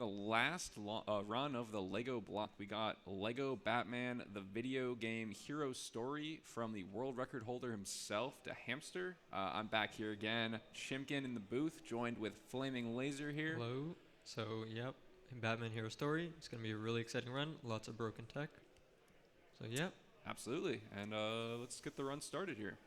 The last run of the Lego block, we got Lego Batman, the video game hero story from the world record holder himself, Dahamster. I'm back here again, Shimkin in the booth, joined with Flaming Laser here. Hello. So, yep, in Batman Hero Story, it's going to be a really exciting run, lots of broken tech. So, yep. Absolutely, and let's get the run started here.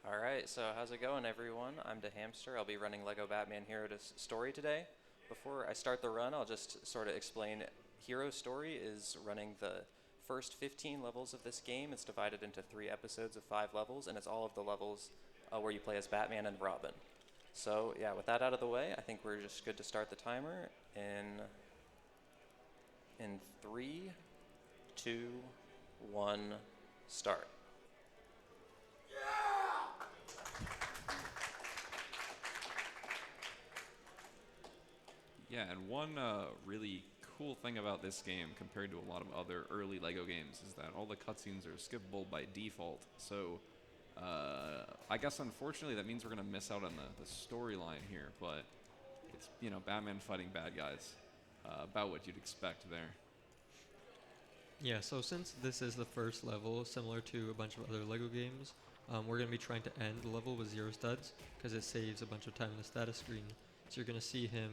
Alright, so how's it going, everyone? I'm Dahamster. I'll be running Lego Batman Hero Story today. Before I start the run, I'll just sort of explain. Hero Story is running the first 15 levels of this game. It's divided into 3 episodes of 5 levels, and it's all of the levels where you play as Batman and Robin. So, yeah, with that out of the way, I think we're just good to start the timer in 3, 2, 1, start. Yeah, and one really cool thing about this game compared to a lot of other early LEGO games is that all the cutscenes are skippable by default. So I guess unfortunately that means we're going to miss out on the storyline here, but it's, you know, Batman fighting bad guys. About what you'd expect there. Yeah, so since this is the first level, similar to a bunch of other LEGO games, we're going to be trying to end the level with 0 studs, because it saves a bunch of time in the status screen. So you're going to see him,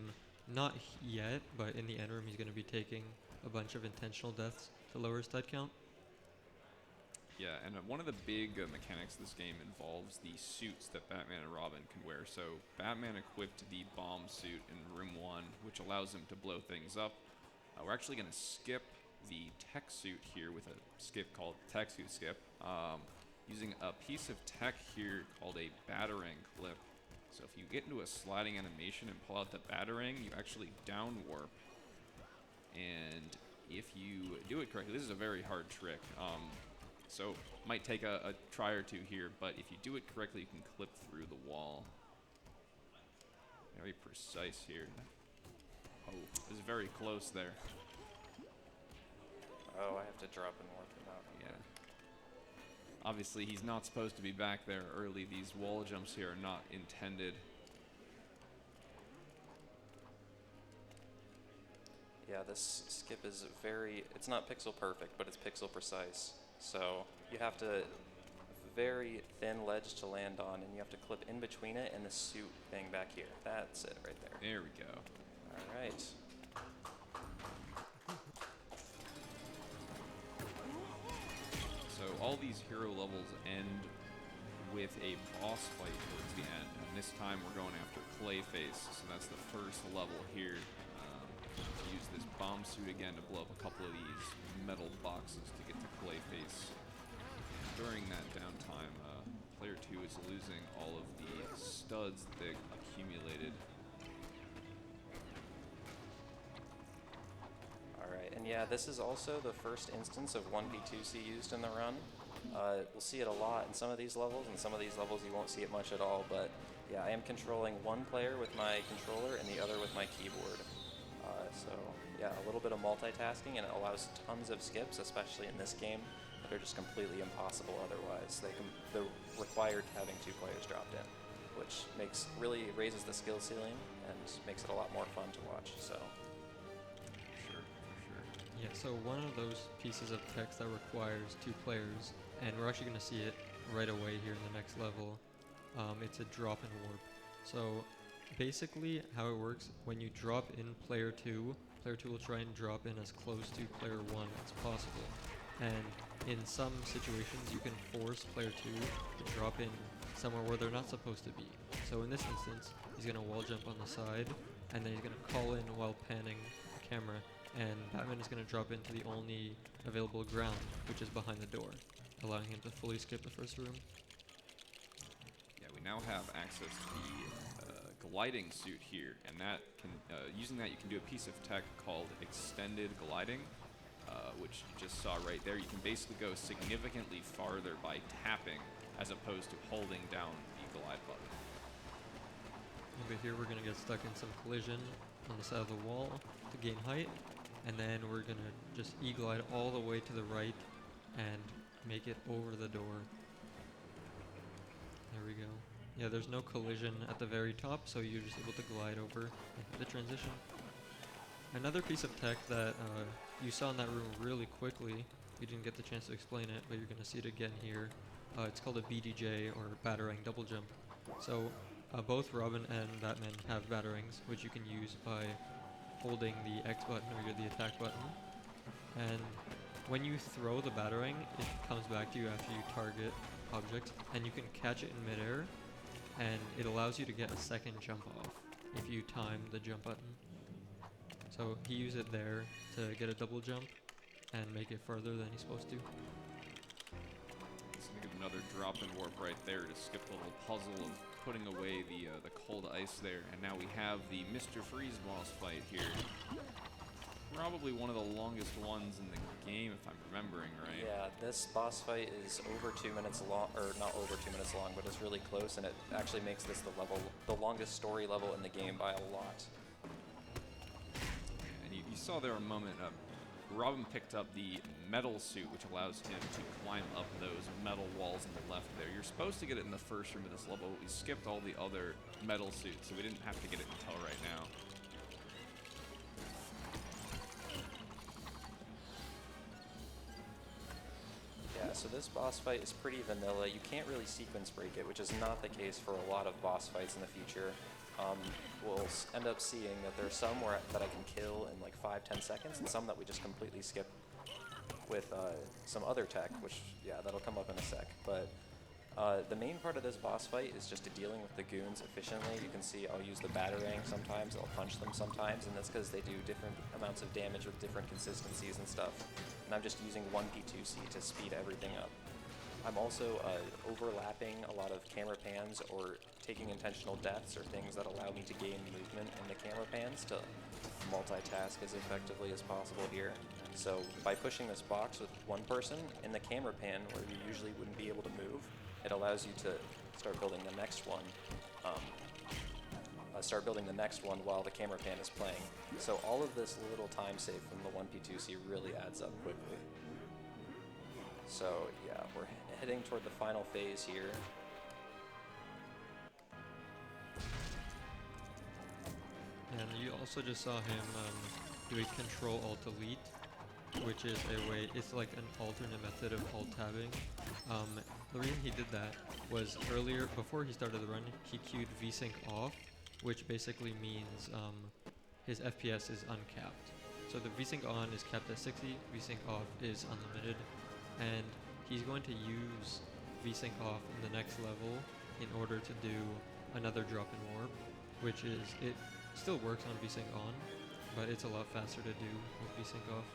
not yet, but in the end room he's going to be taking a bunch of intentional deaths to lower his stud count. Yeah, and one of the big mechanics of this game involves the suits that Batman and Robin can wear. So Batman equipped the bomb suit in room 1, which allows him to blow things up. We're actually going to skip the tech suit here with a skip called tech suit skip, using a piece of tech here called a batarang clip. So if you get into a sliding animation and pull out the batarang, you actually down warp. And if you do it correctly, this is a very hard trick. So might take a try or two here, but if you do it correctly, you can clip through the wall. Very precise here. Oh, it was very close there. Oh, I have to drop and warp him out. Yeah. Obviously, he's not supposed to be back there early. These wall jumps here are not intended. Yeah, this skip is it's not pixel perfect, but it's pixel precise. So you have to very thin ledge to land on, and you have to clip in between it and the suit thing back here. That's it right there. There we go. All right. So all these hero levels end with a boss fight towards the end. And this time we're going after Clayface. So that's the first level here. Use this bomb suit again to blow up a couple of these metal boxes to get to Clayface. During that downtime, player 2 is losing all of the studs that they accumulated. Alright, and yeah, this is also the first instance of 1v2c used in the run. We'll see it a lot in some of these levels, and some of these levels you won't see it much at all, but yeah, I am controlling one player with my controller and the other with my keyboard. So yeah, a little bit of multitasking, and it allows tons of skips, especially in this game, that are just completely impossible otherwise. They're required having 2 players dropped in, which really raises the skill ceiling and makes it a lot more fun to watch, so. Yeah, so one of those pieces of text that requires 2 players, and we're actually going to see it right away here in the next level, it's a drop and warp. So basically how it works, when you drop in player 2 will try and drop in as close to player 1 as possible. And in some situations you can force player 2 to drop in somewhere where they're not supposed to be. So in this instance, he's going to wall jump on the side, and then he's going to call in while panning the camera, and Batman is going to drop into the only available ground, which is behind the door, allowing him to fully skip the first room. Yeah, we now have access to the gliding suit here, and that can, using that you can do a piece of tech called extended gliding, which you just saw right there. You can basically go significantly farther by tapping as opposed to holding down the glide button. Over here we're going to get stuck in some collision on the side of the wall to gain height, and then we're going to just E-glide all the way to the right and make it over the door. There we go. Yeah, there's no collision at the very top, so you're just able to glide over the transition. Another piece of tech that you saw in that room really quickly, we didn't get the chance to explain it, but you're going to see it again here. It's called a BDJ, or Batarang Double Jump. So both Robin and Batman have Batarangs, which you can use by holding the X button or the attack button. And when you throw the Batarang, it comes back to you after you target objects, and you can catch it in midair, and it allows you to get a second jump off if you time the jump button. So he used it there to get a double jump and make it further than he's supposed to. It's gonna get another drop and warp right there to skip the little puzzle of putting away the cold ice there, and now we have the Mr. Freeze boss fight here. Probably one of the longest ones in the game, if I'm remembering right. Yeah, this boss fight is over 2 minutes long, or not over 2 minutes long, but it's really close, and it actually makes this the longest story level in the game by a lot. And you saw there a moment, Robin picked up the metal suit, which allows him to climb up those metal walls on the left there. You're supposed to get it in the first room of this level, but we skipped all the other metal suits, so we didn't have to get it until right now. Yeah, so this boss fight is pretty vanilla. You can't really sequence break it, which is not the case for a lot of boss fights in the future. We'll end up seeing that there's some that I can kill in like 5-10 seconds, and some that we just completely skip with some other tech, which, yeah, that'll come up in a sec. But the main part of this boss fight is just dealing with the goons efficiently. You can see I'll use the Batarang sometimes, I'll punch them sometimes, and that's because they do different amounts of damage with different consistencies and stuff. And I'm just using 1P2C to speed everything up. I'm also overlapping a lot of camera pans or taking intentional deaths or things that allow me to gain movement in the camera pans to multitask as effectively as possible here. So by pushing this box with one person in the camera pan where you usually wouldn't be able to move, it allows you to start building the next one. While the camera pan is playing. So all of this little time save from the 1P2C really adds up quickly. So yeah, we're heading toward the final phase here. And you also just saw him do a Control-Alt-Delete, which is a way, it's like an alternate method of alt-tabbing. The reason he did that was earlier, before he started the run, he queued VSync off, which basically means his FPS is uncapped. So the VSync on is capped at 60, VSync off is unlimited, and he's going to use VSync off in the next level in order to do another drop in warp, which is, it still works on VSync on, but it's a lot faster to do with VSync off.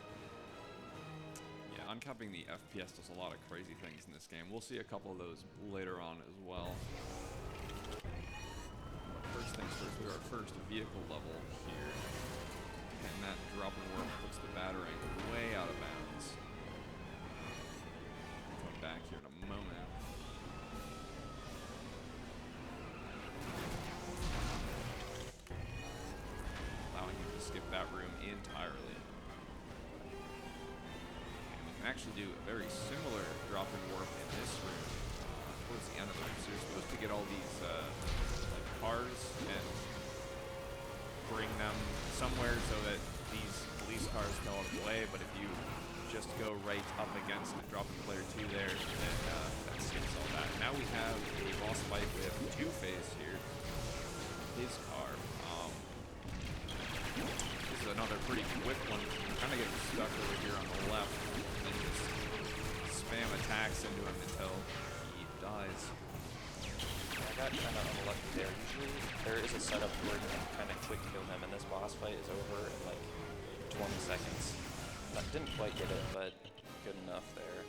Yeah, uncapping the FPS does a lot of crazy things in this game. We'll see a couple of those later on as well. First things first, we are our first vehicle level here, and that drop and warp puts the Batarang way out of bounds. Come back here in a moment. Allowing you to skip that room entirely. And we can actually do a very similar drop and warp in this room towards the end of the room. So you're supposed to get all these like cars and bring them somewhere so that these police cars go out of the way, but if you just go right up against it, dropping player 2 there, then that skips all that. Now we have a boss fight with Two-Face here. His car. This is another pretty quick one. You kind of get stuck over here on the left and just spam attacks into him until he dies. I got kind of unlucky there. Usually there is a setup where you can kind of quick kill him, and this boss fight is over in like 20 seconds. I didn't quite get it, but good enough there.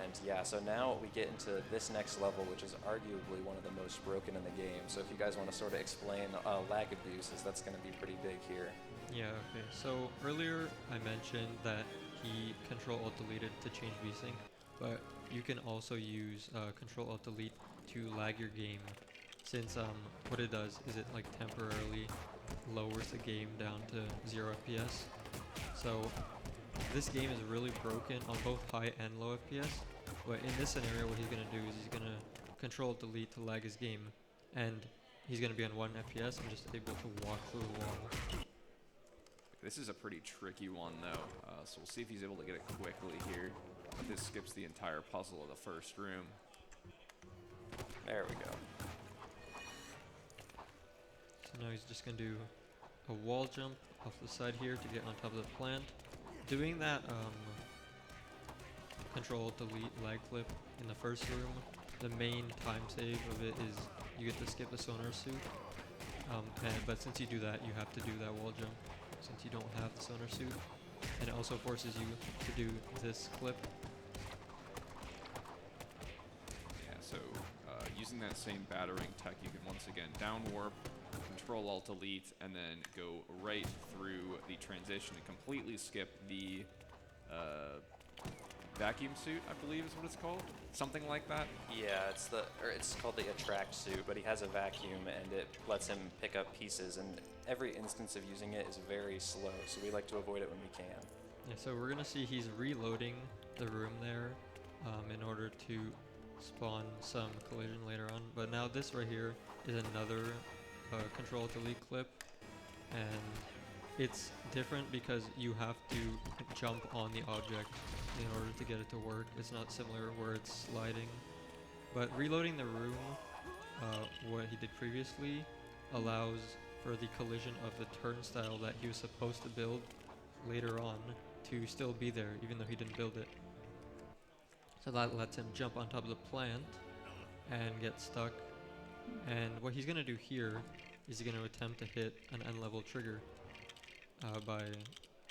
And yeah, so now we get into this next level, which is arguably one of the most broken in the game. So if you guys want to sort of explain lag abuses, that's going to be pretty big here. Yeah, okay. So earlier I mentioned that he Control-Alt-Deleted to change VSync, but you can also use Control-Alt-Delete to lag your game, since what it does is it like temporarily lowers the game down to 0 FPS. So this game is really broken on both high and low FPS, but in this scenario what he's going to do is he's going to Control-Delete to lag his game, and he's going to be on 1 FPS and just able to walk through the wall. This is a pretty tricky one, though, so we'll see if he's able to get it quickly here. This skips the entire puzzle of the first room. There we go. So now he's just going to do a wall jump off the side here to get on top of the plant. Doing that Control-Delete lag flip in the first room, the main time save of it is you get to skip a sonar suit. But since you do that, you have to do that wall jump since you don't have the sonar suit. And it also forces you to do this clip. Yeah, so using that same battering tech, you can once again down warp, Control-Alt-Delete, and then go right through the transition and completely skip the vacuum suit, I believe is what it's called. Something like that. Yeah, it's called the attract suit, but he has a vacuum and it lets him pick up pieces, and every instance of using it is very slow, so we like to avoid it when we can. Yeah, so we're gonna see he's reloading the room there in order to spawn some collision later on. But now this right here is another Control-Delete clip, and it's different because you have to jump on the object in order to get it to work. It's not similar where it's sliding. But reloading the room, what he did previously, allows for the collision of the turnstile that he was supposed to build later on to still be there, even though he didn't build it. So that lets him jump on top of the plant and get stuck. And what he's going to do here is he's going to attempt to hit an N-level trigger by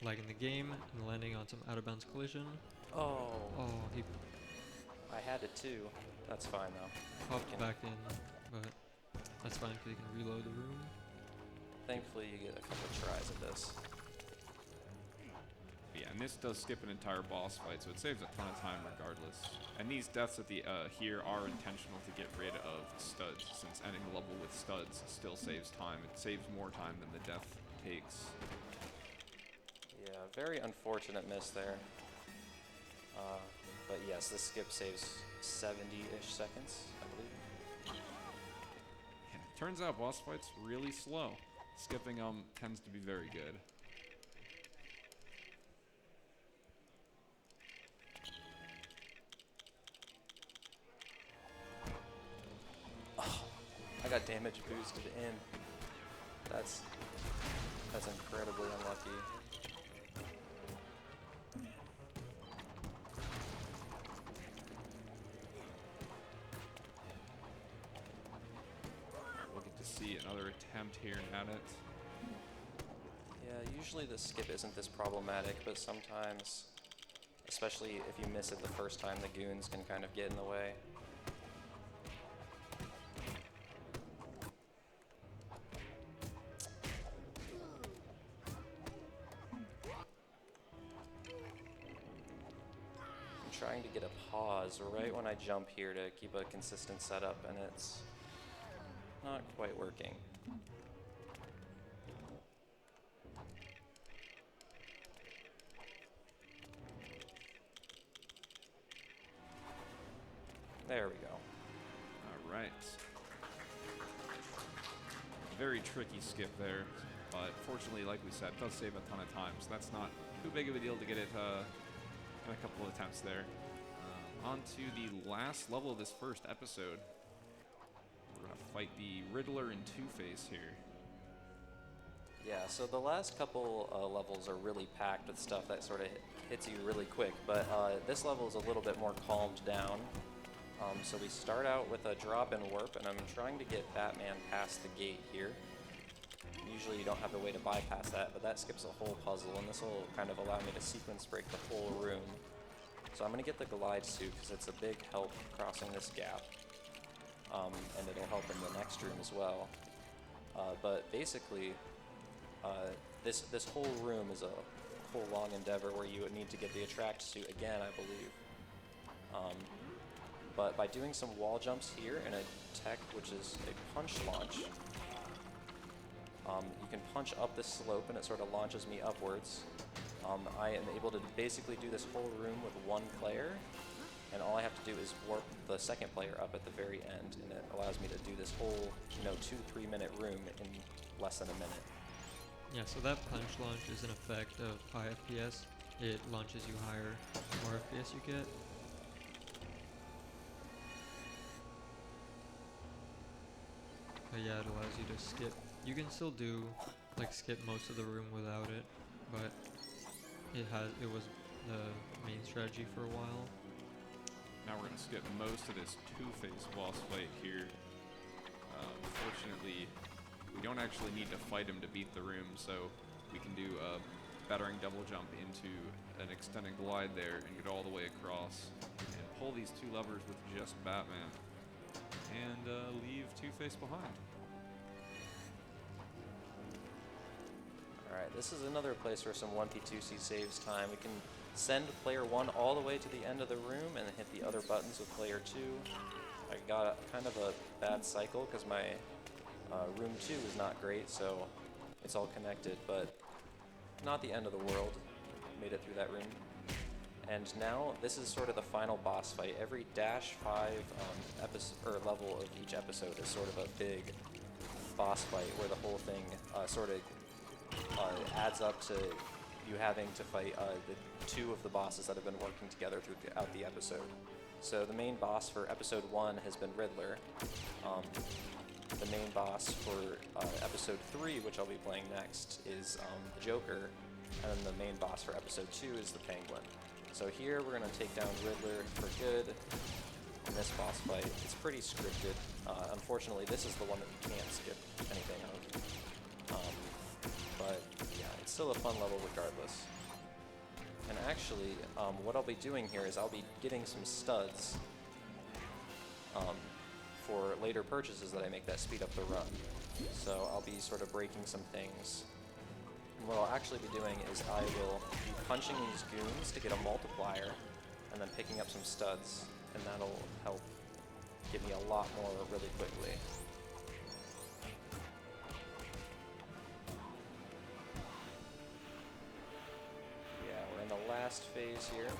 lagging the game and landing on some out-of-bounds collision. Oh, He I had it too. That's fine though. popped back in, but that's fine because he can reload the room. Thankfully you get a couple tries at this. Yeah, and this does skip an entire boss fight, so it saves a ton of time regardless. And these deaths at the here are intentional to get rid of studs, since ending the level with studs still saves time. It saves more time than the death takes. Yeah, very unfortunate miss there. But yes, this skip saves 70-ish seconds, I believe. Yeah, turns out boss fights really slow. Skipping them tends to be very good. I got damage boosted in. That's incredibly unlucky. We'll get to see another attempt here at it. Yeah, usually the skip isn't this problematic, but sometimes, especially if you miss it the first time, the goons can kind of get in the way. Trying to get a pause right when I jump here to keep a consistent setup, and it's not quite working. There we go. All right. Very tricky skip there, but fortunately, like we said, it does save a ton of time, so that's not too big of a deal to get it in a couple of attempts there. On to the last level of this first episode. We're going to fight the Riddler and Two-Face here. Yeah, so the last couple levels are really packed with stuff that sort of hits you really quick, but this level is a little bit more calmed down. So we start out with a drop and warp, and I'm trying to get Batman past the gate here. Usually you don't have a way to bypass that, but that skips a whole puzzle, and this will kind of allow me to sequence break the whole room. So I'm going to get the glide suit because it's a big help crossing this gap, and it'll help in the next room as well. But basically, this whole room is a whole long endeavor where you would need to get the attract suit again, I believe. But by doing some wall jumps here and a tech, which is a punch launch, you can punch up this slope and it sort of launches me upwards. I am able to basically do this whole room with one player, and all I have to do is warp the second player up at the very end, and it allows me to do this whole 2-3 minute room in less than a minute. Yeah, so that punch launch is an effect of high FPS. It launches you higher, the more FPS you get. But yeah, it allows you to skip. You can still do, like, skip most of the room without it, but it was the main strategy for a while. Now we're going to skip most of this Two-Face boss fight here. Fortunately, we don't actually need to fight him to beat the room, so we can do a battering double jump into an extended glide there and get all the way across and pull these two levers with just Batman and leave Two-Face behind. Alright, this is another place where some 1P2C saves time. We can send player 1 all the way to the end of the room and hit the other buttons with player 2. I got kind of a bad cycle because my room 2 is not great, so it's all connected, but not the end of the world. Made it through that room. And now this is sort of the final boss fight. Every -5 episode or level of each episode is sort of a big boss fight where the whole thing sort of adds up to you having to fight the two of the bosses that have been working together throughout the episode. So the main boss for episode 1 has been Riddler. The main boss for episode 3, which I'll be playing next, is the Joker, and then the main boss for episode 2 is the Penguin. So here we're going to take down Riddler for good in this boss fight. It's pretty scripted. Unfortunately, this is the one that you can't skip anything of. But yeah, it's still a fun level regardless. And actually, what I'll be doing here is I'll be getting some studs for later purchases that I make that speed up the run. So I'll be sort of breaking some things. And what I'll actually be doing is I will be punching these goons to get a multiplier and then picking up some studs, and that'll help give me a lot more really quickly. Yeah, we're in the last phase here.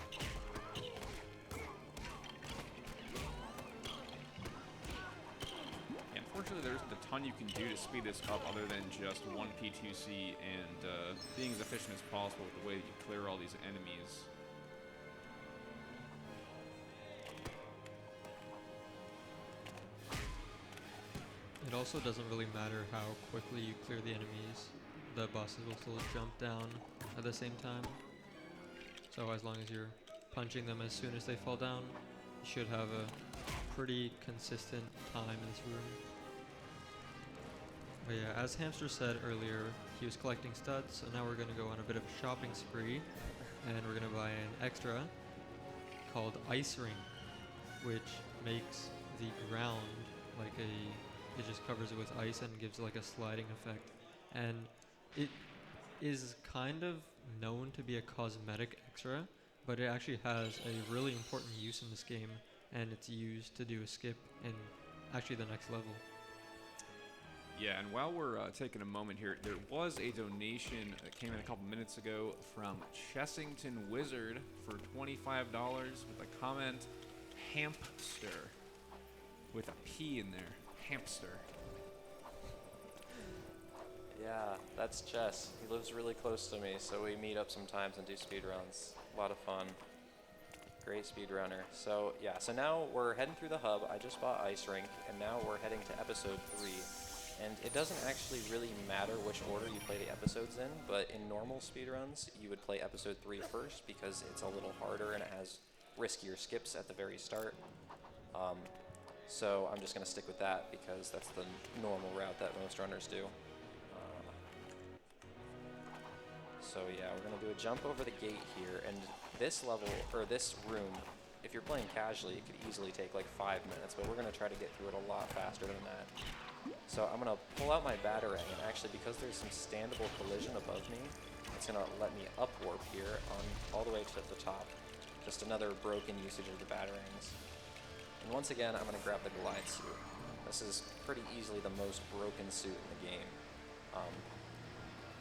Unfortunately, there isn't a ton you can do to speed this up other than just 1P2C and being as efficient as possible with the way that you clear all these enemies. It also doesn't really matter how quickly you clear the enemies. The bosses will still jump down at the same time. So as long as you're punching them as soon as they fall down, you should have a pretty consistent time in this room. But yeah, as Hamster said earlier, he was collecting studs, so now we're going to go on a bit of a shopping spree, and we're going to buy an extra called Ice Ring, which makes the ground like it just covers it with ice and gives like a sliding effect. And it is kind of known to be a cosmetic extra, but it actually has a really important use in this game, and it's used to do a skip in actually the next level. Yeah, and while we're taking a moment here, there was a donation that came in a couple minutes ago from Chessington Wizard for $25 with a comment, Hampster, with a P in there, Hampster. Yeah, that's Chess. He lives really close to me, so we meet up sometimes and do speedruns. A lot of fun. Great speedrunner. So yeah, so now we're heading through the hub. I just bought Ice Rink, and now we're heading to episode 3. And it doesn't actually really matter which order you play the episodes in, but in normal speedruns, you would play episode 3 first because it's a little harder and it has riskier skips at the very start. So I'm just going to stick with that because that's the normal route that most runners do. So yeah, we're going to do a jump over the gate here, and this level, or this room, if you're playing casually, it could easily take like 5 minutes, but we're going to try to get through it a lot faster than that. So I'm going to pull out my batarang, and actually because there's some standable collision above me, it's going to let me upwarp here on all the way to the top. Just another broken usage of the batarangs. And once again, I'm going to grab the glide suit. This is pretty easily the most broken suit in the game.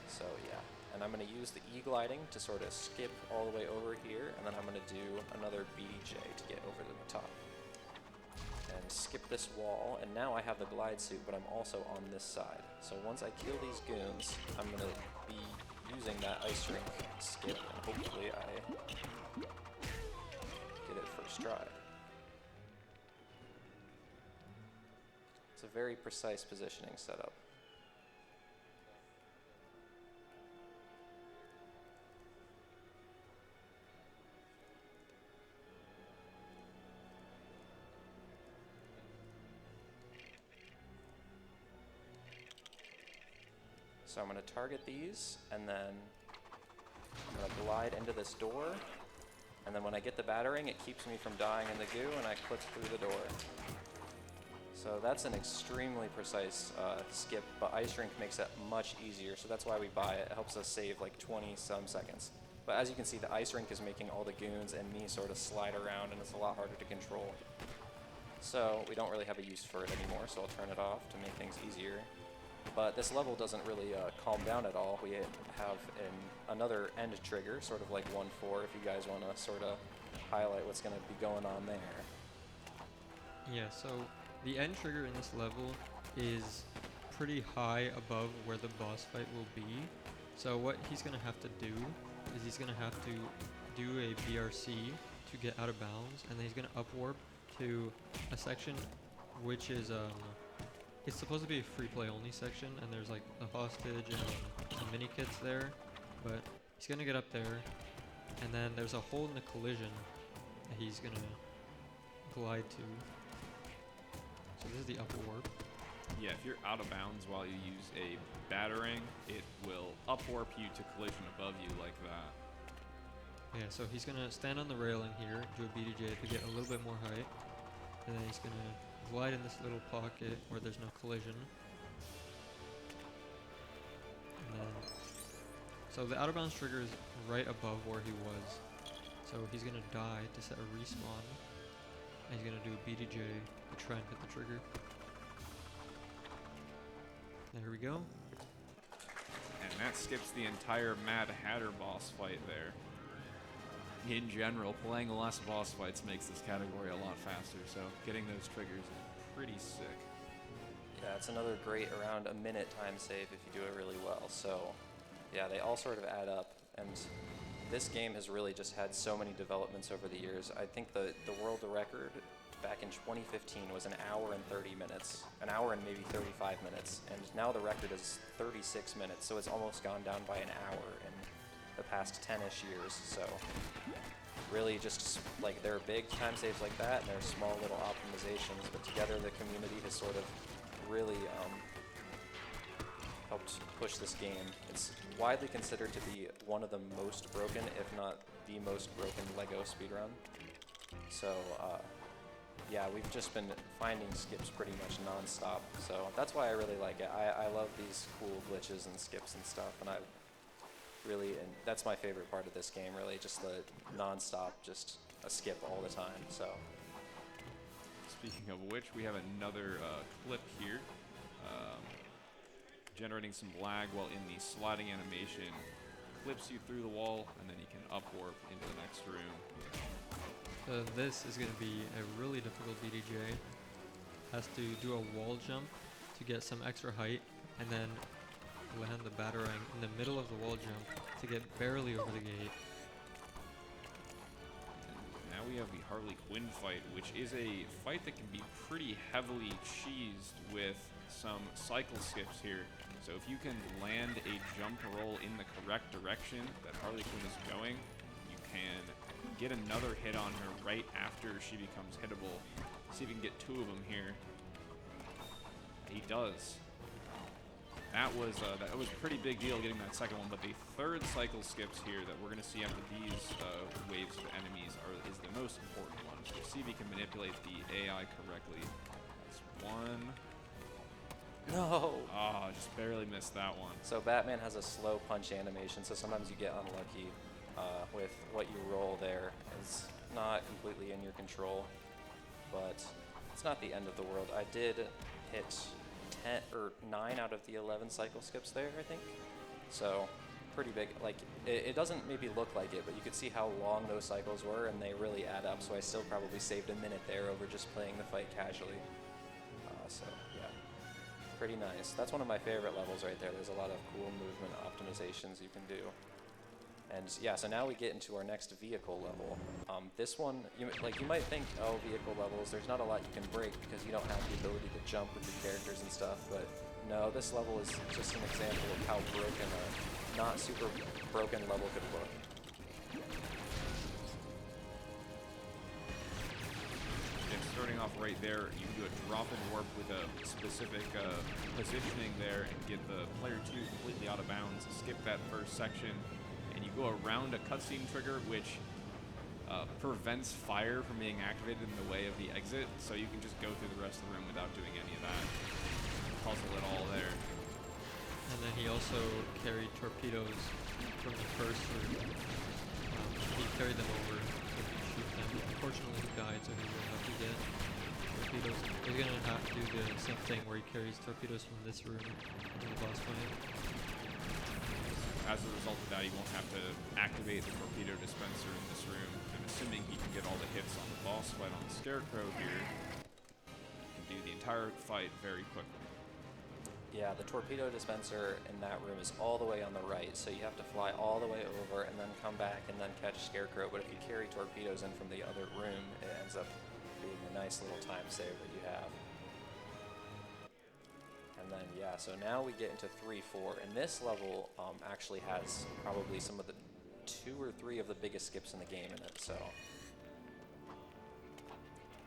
So yeah, and I'm going to use the E-gliding to sort of skip all the way over here, and then I'm going to do another BDJ to get over to the top. And skip this wall, and now I have the glide suit, but I'm also on this side. So once I kill these goons, I'm going to be using that ice rink skip, and hopefully I get it first try. It's a very precise positioning setup. So I'm going to target these, and then I'm going to glide into this door, and then when I get the battering, it keeps me from dying in the goo, and I clip through the door. So that's an extremely precise skip, but Ice Rink makes it much easier, so that's why we buy it. It helps us save like 20-some seconds. But as you can see, the Ice Rink is making all the goons and me sort of slide around, and it's a lot harder to control. So we don't really have a use for it anymore, so I'll turn it off to make things easier. But this level doesn't really calm down at all. We have another end trigger, sort of like 1-4, if you guys want to sort of highlight what's going to be going on there. Yeah, so the end trigger in this level is pretty high above where the boss fight will be. So what he's going to have to do is he's going to have to do a BRC to get out of bounds, and then he's going to upwarp to a section which is it's supposed to be a free play only section, and there's like a hostage and some mini kits there, but he's gonna get up there, and then there's a hole in the collision that he's gonna glide to. So this is the upper warp. Yeah, if you're out of bounds while you use a battering, it will upwarp you to collision above you like that. Yeah, so he's gonna stand on the railing here, do a BDJ to get a little bit more height, and then he's gonna glide in this little pocket where there's no collision. And then, so the out of bounds trigger is right above where he was. So he's gonna die to set a respawn, and he's gonna do a BDJ to try and hit the trigger. There we go. And that skips the entire Mad Hatter boss fight there. In general, playing less boss fights makes this category a lot faster, so getting those triggers is pretty sick. Yeah, it's another great around a minute time save if you do it really well. So yeah, they all sort of add up, and this game has really just had so many developments over the years. I think the world record back in 2015 was an hour and 30 minutes, an hour and maybe 35 minutes, and now the record is 36 minutes, so it's almost gone down by an hour in the past 10-ish years. So really just like there are big time saves like that, and there are small little optimizations, but together the community has sort of really helped push this game. It's widely considered to be one of the most broken, if not the most broken Lego speedrun. So yeah, we've just been finding skips pretty much non-stop, so that's why I really like it. I love these cool glitches and skips and stuff, and and that's my favorite part of this game, really, just the non-stop, just a skip all the time. So Speaking of which, we have another clip here, generating some lag while in the sliding animation, clips you through the wall, and then you can upwarp into the next room. This is going to be a really difficult BDJ. Has to do a wall jump to get some extra height, and then land the batarang in the middle of the wall jump to get barely over the gate. And now we have the Harley Quinn fight, which is a fight that can be pretty heavily cheesed with some cycle skips here. So if you can land a jump roll in the correct direction that Harley Quinn is going, you can get another hit on her right after she becomes hittable. See if we can get two of them here. He does. That was a pretty big deal getting that second one, but the third cycle skips here that we're going to see after these waves of enemies is the most important one. So see if he can manipulate the AI correctly. That's one. no. Oh, just barely missed that one. So Batman has a slow punch animation, so sometimes you get unlucky with what you roll there. It's not completely in your control, but it's not the end of the world. I did hit 10 or 9 out of the 11 cycle skips there, I think. So pretty big. Like it doesn't maybe look like it, but you could see how long those cycles were, and they really add up. So I still probably saved a minute there over just playing the fight casually. So yeah, pretty nice. That's one of my favorite levels right there. There's a lot of cool movement optimizations you can do. And yeah, so now we get into our next vehicle level. This one, you might think, oh, vehicle levels, there's not a lot you can break because you don't have the ability to jump with the characters and stuff, but no, this level is just an example of how broken a not super broken level could look. And starting off right there, you can do a drop and warp with a specific positioning there and get the player 2 completely out of bounds, skip that first section, and you go around a cutscene trigger, which prevents fire from being activated in the way of the exit, so you can just go through the rest of the room without doing any of that. Puzzle it all there. And then he also carried torpedoes from the first room. He carried them over so he could shoot them. Unfortunately, he died, so he won't have to get torpedoes. He's gonna have to do the same thing where he carries torpedoes from this room in the boss fight. As a result of that, he won't have to activate the torpedo dispenser in this room. I'm assuming he can get all the hits on the boss fight on the Scarecrow here. He can do the entire fight very quickly. Yeah, the torpedo dispenser in that room is all the way on the right, so you have to fly all the way over and then come back and then catch Scarecrow. But if you carry torpedoes in from the other room, it ends up being a nice little time save that you have. And then, yeah, so now we get into 3-4, and this level actually has probably some of the 2 or 3 of the biggest skips in the game in it, so.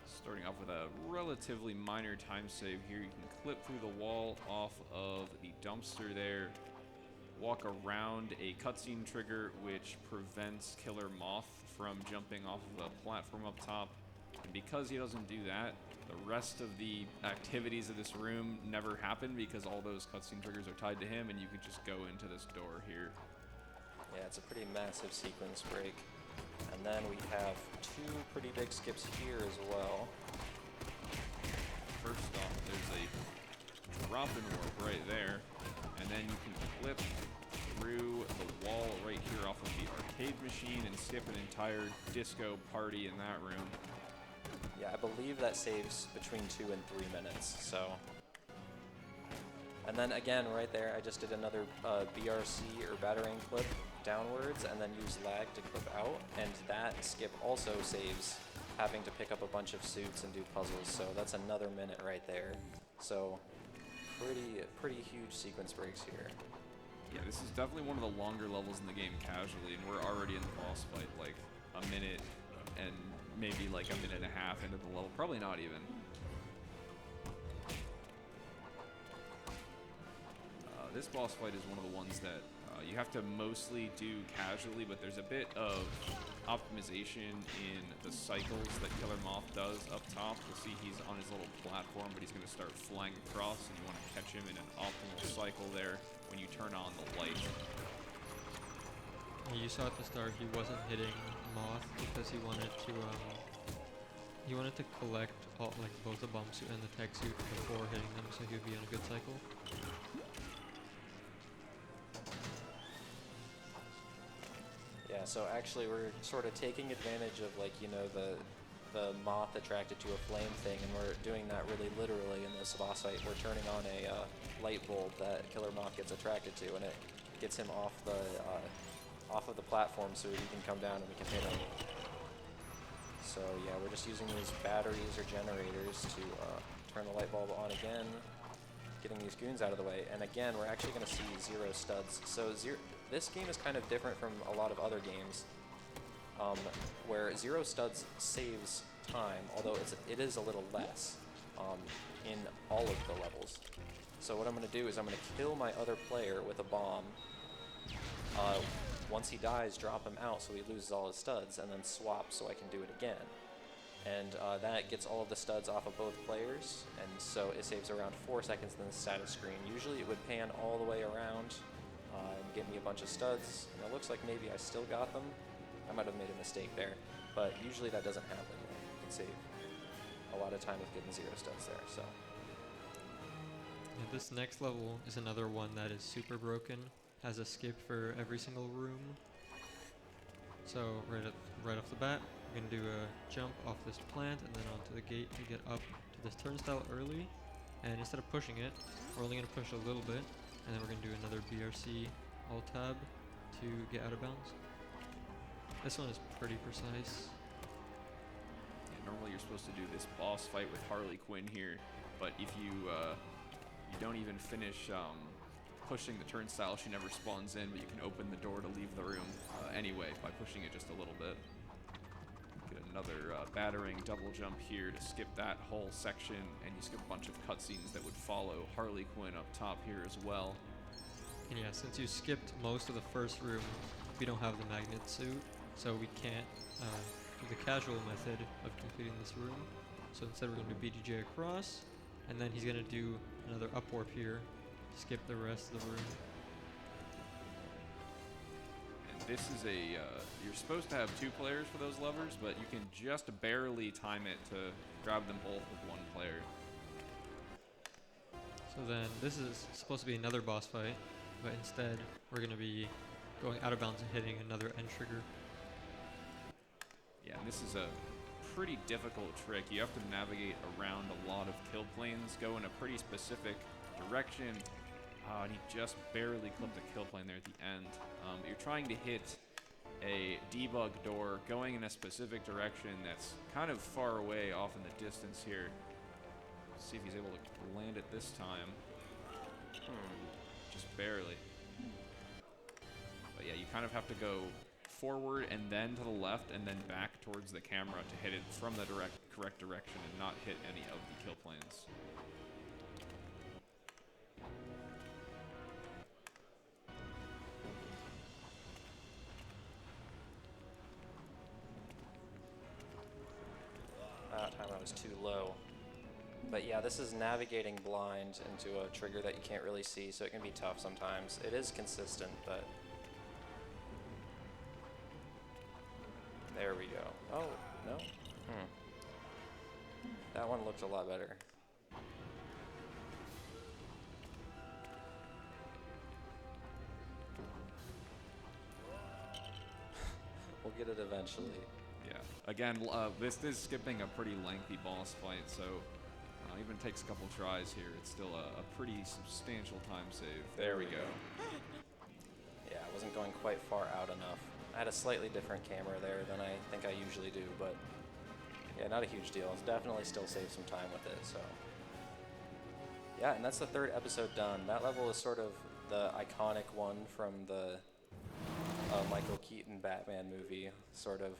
Starting off with a relatively minor time save here. You can clip through the wall off of the dumpster there, walk around a cutscene trigger which prevents Killer Moth from jumping off of a platform up top. And because he doesn't do that, the rest of the activities of this room never happen because all those cutscene triggers are tied to him, and you can just go into this door here. Yeah, it's a pretty massive sequence break. And then we have 2 pretty big skips here as well. First off, there's a drop and warp right there, and then you can clip through the wall right here off of the arcade machine and skip an entire disco party in that room. Yeah, I believe that saves between 2 and 3 minutes, so. And then again, right there, I just did another BRC or battering clip downwards and then use lag to clip out, and that skip also saves having to pick up a bunch of suits and do puzzles, so that's another minute right there. So pretty huge sequence breaks here. Yeah, this is definitely one of the longer levels in the game casually, and we're already in the boss fight like a minute and maybe like a minute and a half into the level, probably not even. This boss fight is one of the ones that you have to mostly do casually, but there's a bit of optimization in the cycles that Killer Moth does up top. You'll see he's on his little platform, but he's going to start flying across, and you want to catch him in an optimal cycle there when you turn on the light. You saw at the start he wasn't hitting Moth because he wanted to collect all, like both the bomb suit and the tech suit before hitting them, so he would be on a good cycle. Yeah, so actually we're sort of taking advantage of, like, you know, the moth attracted to a flame thing, and we're doing that really literally in this boss fight. We're turning on a light bulb that Killer Moth gets attracted to, and it gets him off of the platform so he can come down and we can hit him. So yeah, we're just using these batteries or generators to turn the light bulb on again, getting these goons out of the way, and again we're actually going to see 0 studs. So this game is kind of different from a lot of other games, where 0 studs saves time, although it is a little less in all of the levels. So what I'm going to do is I'm going to kill my other player with a bomb. Once he dies, drop him out so he loses all his studs, and then swap so I can do it again. And that gets all of the studs off of both players, and so it saves around 4 seconds in the status screen. Usually it would pan all the way around and get me a bunch of studs, and it looks like maybe I still got them. I might have made a mistake there, but usually that doesn't happen. You can save a lot of time with getting 0 studs there. So Yeah, this next level is another one that is super broken. Has a skip for every single room. So right off the bat, we're gonna do a jump off this plant and then onto the gate to get up to this turnstile early. And instead of pushing it, we're only going to push a little bit, and then we're going to do another BRC Alt-Tab to get out of bounds. This one is pretty precise. Yeah, normally you're supposed to do this boss fight with Harley Quinn here, but if you you don't even finish pushing the turnstile, she never spawns in, but you can open the door to leave the room anyway by pushing it just a little bit. Get another battering double jump here to skip that whole section, and you skip a bunch of cutscenes that would follow Harley Quinn up top here as well. And yeah, since you skipped most of the first room, we don't have the magnet suit, so we can't do the casual method of completing this room. So instead we're going to do BGJ across, and then he's going to do another up warp here to skip the rest of the room. And this is you're supposed to have 2 players for those levers, but you can just barely time it to grab them both with 1 player. So then this is supposed to be another boss fight, but instead we're going to be going out of bounds and hitting another end trigger. Yeah, and this is a pretty difficult trick. You have to navigate around a lot of kill planes, go in a pretty specific direction. And he just barely clipped the kill plane there at the end. You're trying to hit a debug door going in a specific direction that's kind of far away off in the distance here. See if he's able to land it this time. Just barely. But yeah, you kind of have to go forward and then to the left and then back towards the camera to hit it from the correct direction and not hit any of the kill planes. That time I was too low. But yeah, this is navigating blind into a trigger that you can't really see, so it can be tough sometimes. It is consistent, but... There we go. Oh, no? That one looked a lot better. We'll get it eventually. Yeah. Again, this is skipping a pretty lengthy boss fight, so even takes a couple tries here. It's still a pretty substantial time save. There we go. Yeah, I wasn't going quite far out enough. I had a slightly different camera there than I think I usually do, but yeah, not a huge deal. It's definitely still saved some time with it, so. Yeah, and that's the 3rd episode done. That level is sort of the iconic one from the Michael Keaton Batman movie, sort of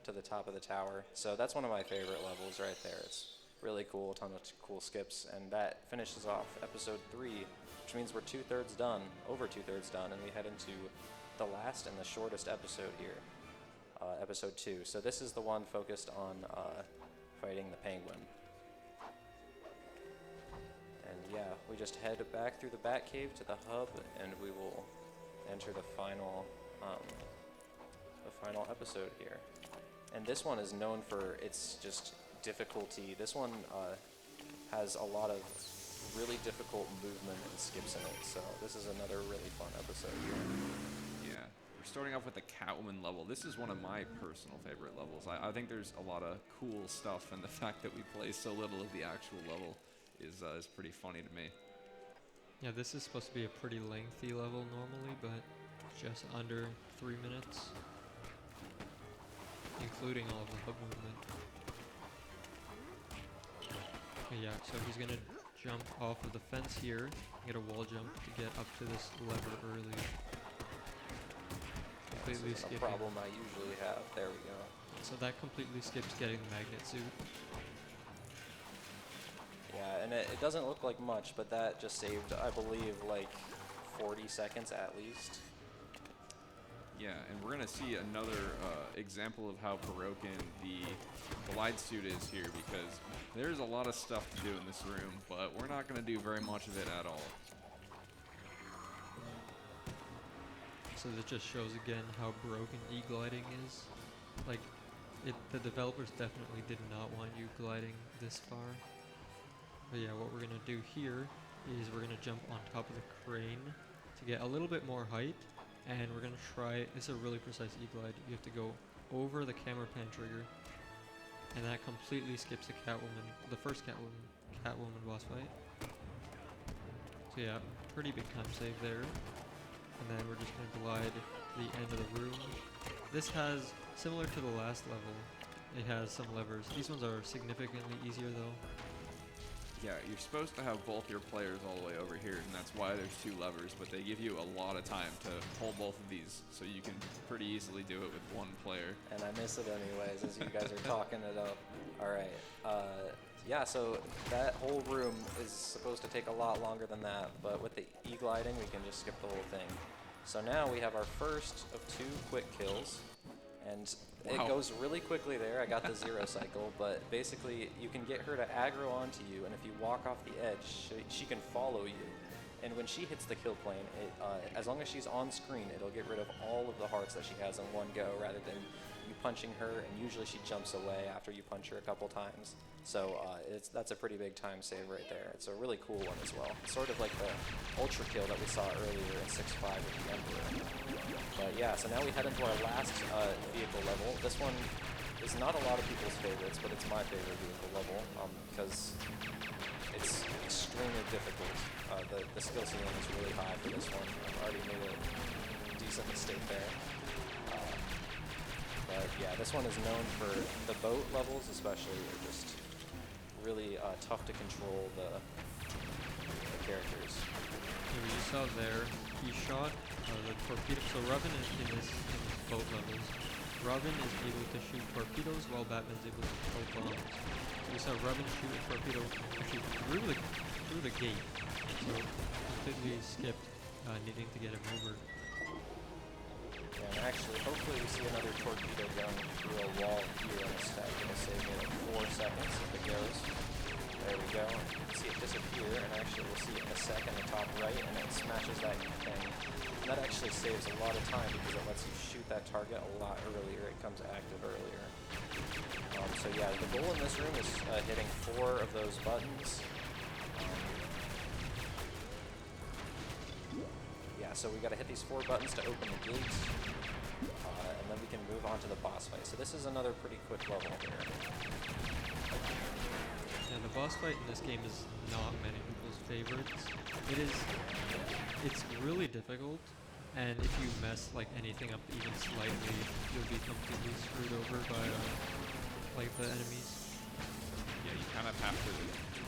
to the top of the tower. So that's one of my favorite levels right there. It's really cool, a ton of cool skips, and that finishes off episode 3, which means we're 2/3 done, over 2/3 done, and we head into the last and the shortest episode here, episode 2. So this is the one focused on fighting the penguin. And yeah, we just head back through the Batcave to the hub, and we will enter the final episode here. And this one is known for its just difficulty. This one has a lot of really difficult movement and skips in it, so this is another really fun episode here. Yeah, we're starting off with the Catwoman level. This is one of my personal favorite levels. I think there's a lot of cool stuff, and the fact that we play so little of the actual level is pretty funny to me. Yeah, this is supposed to be a pretty lengthy level normally, but just under 3 minutes, including all of the hub movement. Okay, yeah, so he's gonna jump off of the fence here, get a wall jump to get up to this lever early. Completely This is a skipping. problem I usually have. There we go. So that completely skips getting the magnet suit. Yeah, and it doesn't look like much, but that just saved, I believe, like 40 seconds at least. Yeah, and we're gonna see another example of how broken the glide suit is here, because there's a lot of stuff to do in this room, but we're not gonna do very much of it at all. So that just shows again how broken e-gliding is. Like, the developers definitely did not want you gliding this far. But yeah, what we're gonna do here is we're gonna jump on top of the crane to get a little bit more height, and we're gonna try, this is a really precise e-glide. You have to go over the camera pan trigger, and that completely skips the Catwoman, the first Catwoman boss fight. So yeah, pretty big time save there. And then we're just going to glide to the end of the room. This has, similar to the last level, it has some levers. These ones are significantly easier though. Yeah, you're supposed to have both your players all the way over here, and that's why there's 2 levers, but they give you a lot of time to hold both of these, so you can pretty easily do it with 1 player. And I miss it anyways as you guys are talking it up. All right. Yeah, so that whole room is supposed to take a lot longer than that, but with the e-gliding, we can just skip the whole thing. So now we have our first of 2 quick kills, and it Wow. goes really quickly there. I got the 0 cycle, but basically you can get her to aggro onto you, and if you walk off the edge, she can follow you. And when she hits the kill plane, as long as she's on screen, it'll get rid of all of the hearts that she has in one go, rather than you punching her, and usually she jumps away after you punch her a couple times. So that's a pretty big time save right there. It's a really cool one as well. It's sort of like the ultra kill that we saw earlier in 6.5 with the Emperor. But yeah, so now we head into our last vehicle level. This one is not a lot of people's favorites, but it's my favorite vehicle level because it's extremely difficult. The skill ceiling is really high for this one. I've already made a decent mistake there. But yeah, this one is known for the boat levels especially are just really tough to control the characters. Here you saw there, he shot the torpedo. So Robin is in this boat levels. Robin is able to shoot torpedoes while Batman's able to throw bombs. So we saw Robin shoot a torpedo actually through the gate. So completely skipped needing to get him over. And actually, hopefully we see another torpedo going through a wall here in a sec. It'll save me like 4 seconds if it goes. There we go. You can see it disappear, and actually we'll see it in a sec in the top right, and it smashes that thing. And that actually saves a lot of time because it lets you shoot that target a lot earlier. It comes active earlier. So yeah, the goal in this room is hitting 4 of those buttons. So we got to hit these 4 buttons to open the gates, and then we can move on to the boss fight. So this is another pretty quick level here. Yeah, the boss fight in this game is not many people's favorites. It's really difficult, and if you mess like anything up even slightly, you'll be completely screwed over by like the enemies. Yeah, you kind of have to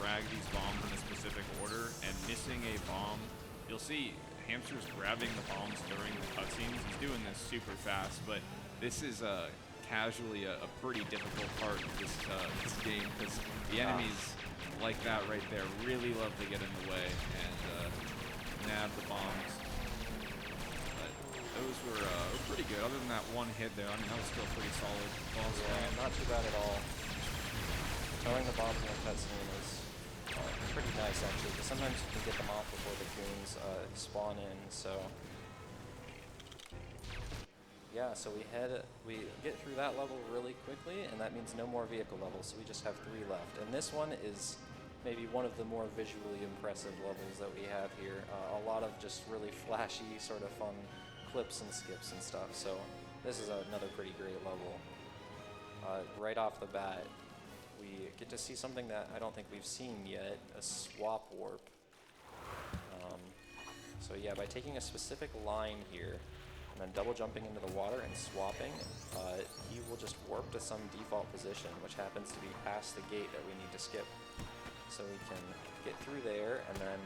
drag these bombs in a specific order, and missing a bomb, you'll see Hamster's grabbing the bombs during the cutscenes. He's doing this super fast, but this is casually a pretty difficult part of this game because the enemies like that right there really love to get in the way and nab the bombs. But those were pretty good. Other than that one hit there, I mean, that was still pretty solid boss fight. Yeah, not too bad at all. Throwing the bombs in the cutscene is pretty nice actually, because sometimes you can get them off before the goons spawn in. So yeah, so we get through that level really quickly, and that means no more vehicle levels. So we just have 3 left, and this one is maybe one of the more visually impressive levels that we have here. A lot of just really flashy, sort of fun clips and skips and stuff. So this is another pretty great level. Right off the bat, we get to see something that I don't think we've seen yet, a swap warp. So yeah, by taking a specific line here, and then double jumping into the water and swapping, he will just warp to some default position, which happens to be past the gate that we need to skip. So we can get through there, and then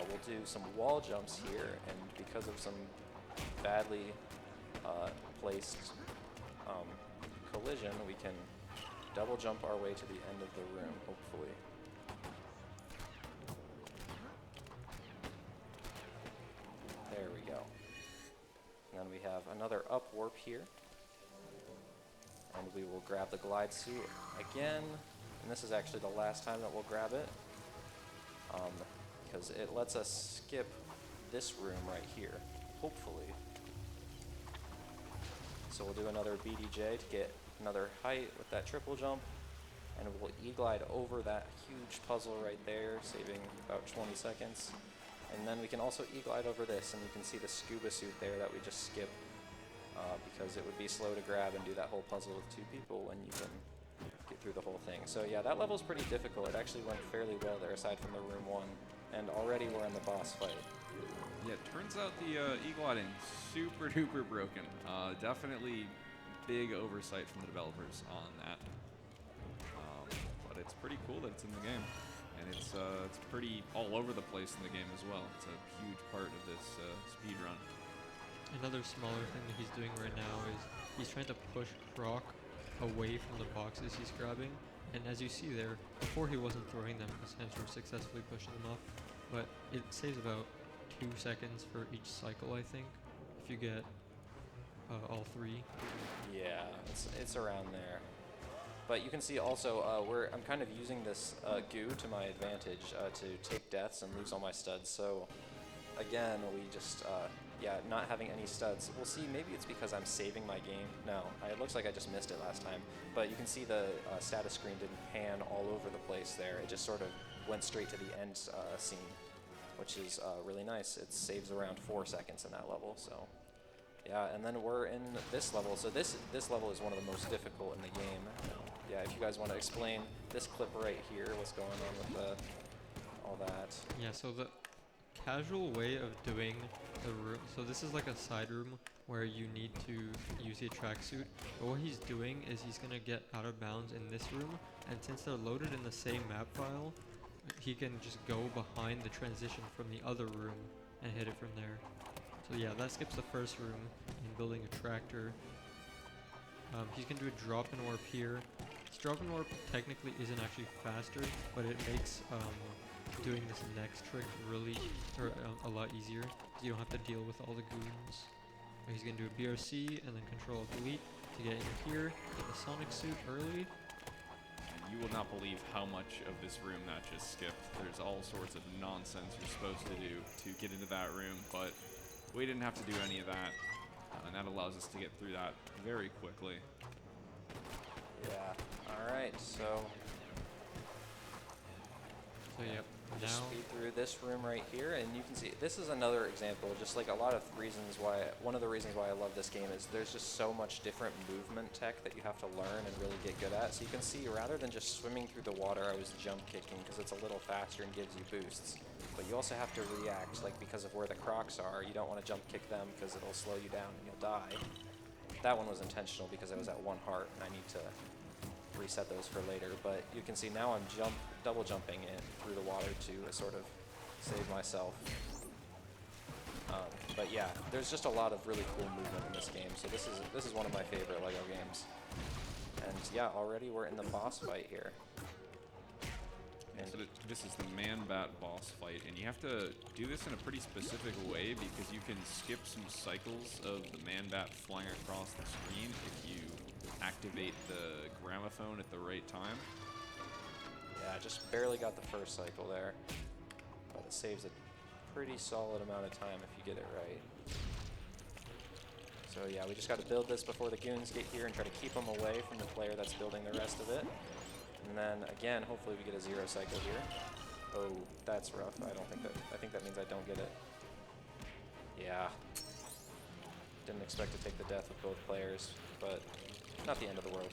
we'll do some wall jumps here, and because of some badly placed collision, we can double jump our way to the end of the room, hopefully. There we go. And then we have another up warp here. And we will grab the glide suit again. And this is actually the last time that we'll grab it. Because it lets us skip this room right here, hopefully. So we'll do another BDJ to get another height with that triple jump, and we'll e-glide over that huge puzzle right there, saving about 20 seconds. And then we can also e-glide over this, and you can see the scuba suit there that we just skipped, because it would be slow to grab and do that whole puzzle with 2 people when you can get through the whole thing. So yeah, that level's pretty difficult. It actually went fairly well there, aside from the room 1. and already we're in the boss fight. Yeah, it turns out the e-gliding super duper broken. Definitely big oversight from the developers on that. But it's pretty cool that it's in the game, and it's pretty all over the place in the game as well. It's a huge part of this speed run. Another smaller thing that he's doing right now is he's trying to push Croc away from the boxes he's grabbing. And as you see there, before he wasn't throwing them because Hamster was successfully pushing them up. But it saves about 2 seconds for each cycle, I think, if you get all 3. Yeah, it's around there. But you can see also I'm kind of using this goo to my advantage to take deaths and lose all my studs. So again, we just yeah, not having any studs. We'll see, maybe it's because I'm saving my game. No, it looks like I just missed it last time. But you can see the status screen didn't pan all over the place there. It just sort of went straight to the end scene, which is really nice. It saves around 4 seconds in that level, so. Yeah, and then we're in this level. So this level is one of the most difficult in the game. Yeah, if you guys want to explain this clip right here, what's going on with all that. Yeah, so the casual way of doing the room, so this is like a side room where you need to use the tracksuit, but what he's doing is he's going to get out of bounds in this room, and since they're loaded in the same map file, he can just go behind the transition from the other room and hit it from there. So yeah, that skips the first room in building a tractor. He's going to do a drop and warp here. This drop and warp technically isn't actually faster, but it makes doing this next trick really, a lot easier, because you don't have to deal with all the goons. He's going to do a BRC and then control delete to get in here, get the sonic suit early. You will not believe how much of this room that just skipped. There's all sorts of nonsense you're supposed to do to get into that room, but we didn't have to do any of that, and that allows us to get through that very quickly. Yeah, alright, so Yep, just now speed through this room right here, and you can see this is another example, just like a lot of reasons why, one of the reasons why I love this game is there's just so much different movement tech that you have to learn and really get good at. So you can see, rather than just swimming through the water, I was jump kicking because it's a little faster and gives you boosts. But you also have to react, like because of where the Crocs are, you don't want to jump kick them because it'll slow you down and you'll die. That one was intentional because I was at 1 heart and I need to reset those for later, but you can see now I'm double jumping in through the water to sort of save myself. But yeah, there's just a lot of really cool movement in this game, so this is one of my favorite LEGO games. And yeah, already we're in the boss fight here. And so this is the Man-Bat boss fight, and you have to do this in a pretty specific way because you can skip some cycles of the Man-Bat flying across the screen if you activate the gramophone at the right time. Yeah, just barely got the first cycle there, but it saves a pretty solid amount of time if you get it right. So yeah, we just got to build this before the goons get here and try to keep them away from the player that's building the rest of it. And then again, hopefully we get a 0 cycle here. Oh, that's rough. I think that means I don't get it. Yeah. Didn't expect to take the death with both players, but not the end of the world.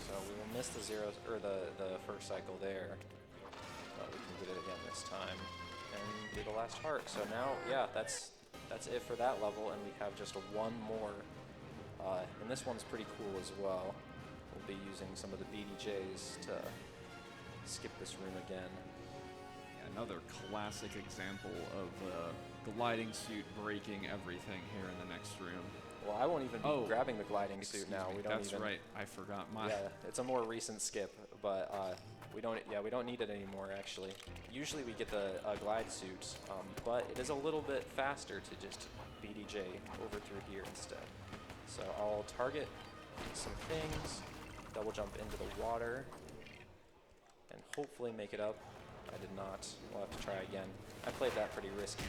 So we will miss the the first cycle there, but we can get it again this time and do the last heart. So now, yeah, that's it for that level, and we have just one more, and this one's pretty cool as well. We'll be using some of the BDJs to skip this room again. Another classic example of gliding suit breaking everything here in the next room. Well, I won't even be grabbing the gliding suit now. We don't That's even. right. I forgot my. Yeah, it's a more recent skip, but we don't. Yeah, we don't need it anymore. Actually, usually we get the glide suit, but it is a little bit faster to just BDJ over through here instead. So I'll target some things, double jump into the water, and hopefully make it up. I did not. We'll have to try again. I played that pretty risky.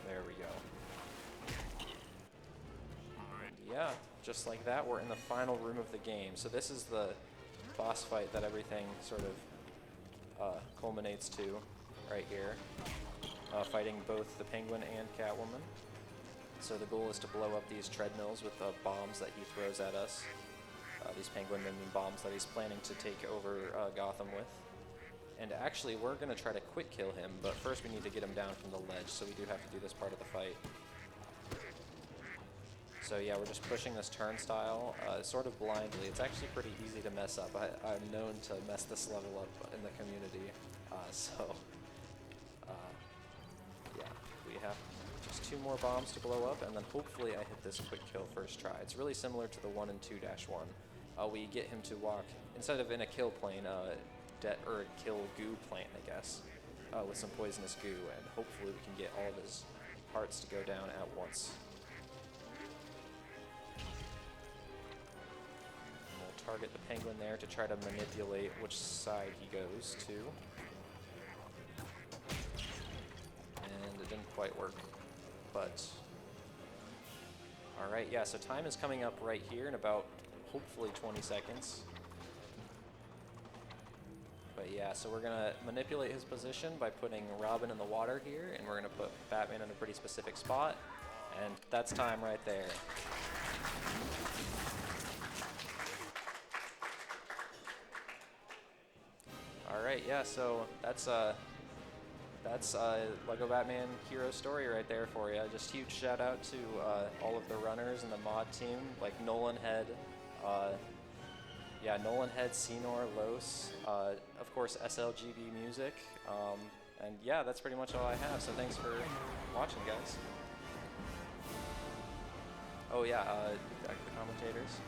There we go. And yeah, just like that, we're in the final room of the game. So this is the boss fight that everything sort of culminates to right here. Fighting both the Penguin and Catwoman. So the goal is to blow up these treadmills with the bombs that he throws at us. These penguin minion bombs that he's planning to take over Gotham with. And actually, we're going to try to quick kill him, but first we need to get him down from the ledge, so we do have to do this part of the fight. So yeah, we're just pushing this turnstile sort of blindly. It's actually pretty easy to mess up. I'm known to mess this level up in the community. Yeah, we have just 2 more bombs to blow up, and then hopefully I hit this quick kill first try. It's really similar to the 1 and 2-1. We get him to walk, instead of in a kill plane, or a kill goo plane, I guess, with some poisonous goo, and hopefully we can get all of his parts to go down at once. Target the penguin there to try to manipulate which side he goes to. And it didn't quite work, but all right, yeah, so time is coming up right here in about hopefully 20 seconds. But yeah, so we're gonna manipulate his position by putting Robin in the water here, and we're gonna put Batman in a pretty specific spot, and that's time right there. Alright, yeah, so that's Lego Batman hero story right there for you. Just huge shout out to all of the runners and the mod team, like Nolan Head, Nolan Head, Senor, Los, of course SLGB Music, and yeah, that's pretty much all I have, so thanks for watching, guys. Oh yeah, back to the commentators.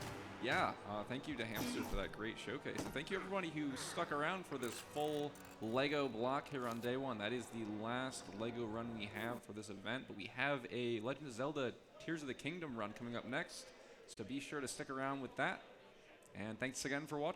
Yeah, thank you to Hamster for that great showcase. And thank you everybody who stuck around for this full Lego block here on day 1. That is the last Lego run we have for this event, but we have a Legend of Zelda Tears of the Kingdom run coming up next, so be sure to stick around with that. And thanks again for watching.